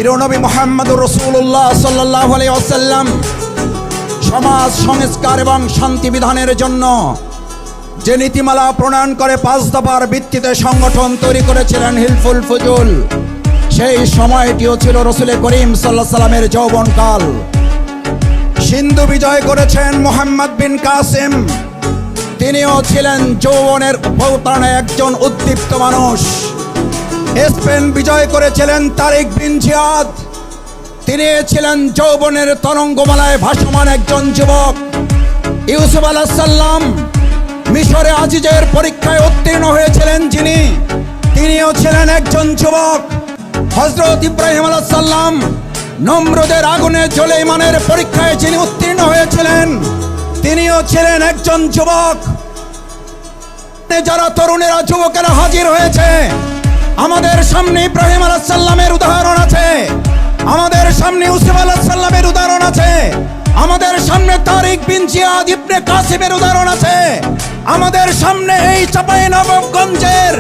প্রিয় নবী মুহাম্মদুর রাসূলুল্লাহ সাল্লাল্লাহু আলাইহি ওয়াসাল্লাম সমাজ সংস্কার এবং শান্তি বিধানের জন্য যে নীতিমালা প্রণয়ন করে 5 দফার ভিত্তিতে সংগঠন তৈরি করেছিলেন হিলফুল ফুজুল, সেই সময়টিও ছিল রাসূল করিম সাল্লাল্লাহু আলাইহি সাল্লামের যৌবনকাল। সিন্ধু বিজয় করেছেন মুহাম্মদ বিন কাসিম, তিনিও ছিলেন যৌবনের অবতারণে একজন উদ্দীপ্ত মানুষ। স্পেন বিজয় করেছিলেন তারিক বিন জিয়াদ, তিনি ছিলেন যৌবনের তরঙ্গমালায় ভাসমান একজন যুবক। ইউসুফ আলাইহিস সালাম মিশরে আজিজের পরীক্ষায় উত্তীর্ণ হয়েছিলেন যিনি, তিনিও ছিলেন একজন যুবক। হযরত ইব্রাহিম আলাইহিস সালাম নমরুদের আগুনে জ্বলে ঈমানের পরীক্ষায় যিনি উত্তীর্ণ হয়েছিলেন, তিনিও ছিলেন একজন যুবক। যারা তরুণেরা যুবকেরা হাজির হয়েছে, আমাদের সামনে ইব্রাহিম আলাইহিস সালামের উদাহরণ আছে, আমাদের সামনে ইউসুফ আলাইহিস সালামের উদাহরণ আছে, আমাদের সামনে তারিক বিন জিয়াদ ইবনে কাসিমের উদাহরণ আছে, আমাদের সামনে এই চাঁপাইনবাবগঞ্জের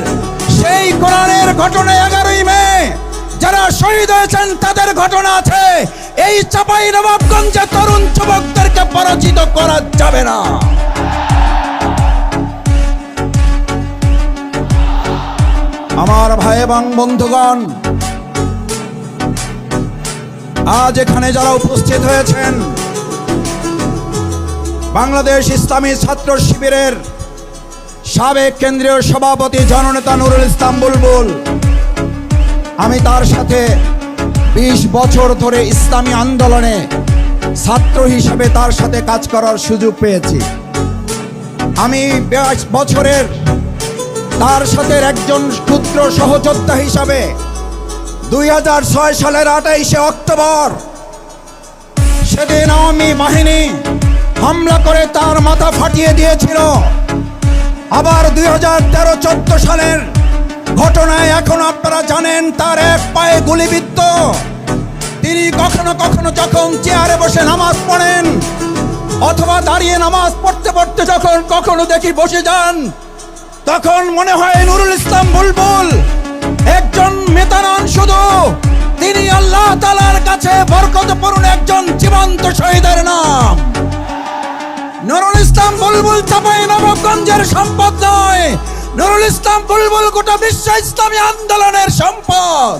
সেই কোরআনের ঘটনা 11ই মে যারা শহীদ হয়েছেন তাদের ঘটনা আছে। এই চাঁপাইনবাবগঞ্জে তরুণ যুবকদেরকে পরাজিত করা যাবে না। আমার ভাই এবং বন্ধুগণ, আজ এখানে যারা উপস্থিত হয়েছেন, বাংলাদেশ ইসলামী ছাত্র শিবিরের সাবেক কেন্দ্রীয় সভাপতি জননেতা নুরুল ইসলাম বুলবুল, আমি তার সাথে 20 বছর ধরে ইসলামী আন্দোলনে ছাত্র হিসেবে তার সাথে কাজ করার সুযোগ পেয়েছি। আমি 22 বছরের তার সাথে একজন ক্ষুদ্র সহযোদ্ধা হিসাবে 2006 সালের 28শে অক্টোবর সেদিন আওয়ামী বাহিনী হামলা করে তার মাথা ফাটিয়ে দিয়েছিল। আবার 2013-14 সালের ঘটনায় এখন আপনারা জানেন তার এক পায়ে গুলিবিদ্ধ। তিনি কখনো কখনো যখন চেয়ারে বসে নামাজ পড়েন অথবা দাঁড়িয়ে নামাজ পড়তে পড়তে যখন কখনো দেখি বসে যান, তখন মনে হয় নুরুল ইসলাম বুলবুল একজন নেতা নন শুধু, তিনি আল্লাহ তাআলার কাছে বরকতপূর্ণ একজন জীবন্ত শহীদের নাম। নুরুল ইসলাম বুলবুল চাঁপাইনবাবগঞ্জের সম্পদ নয়, নুরুল ইসলাম বুলবুল গোটা বিশ্ব ইসলামী আন্দোলনের সম্পদ।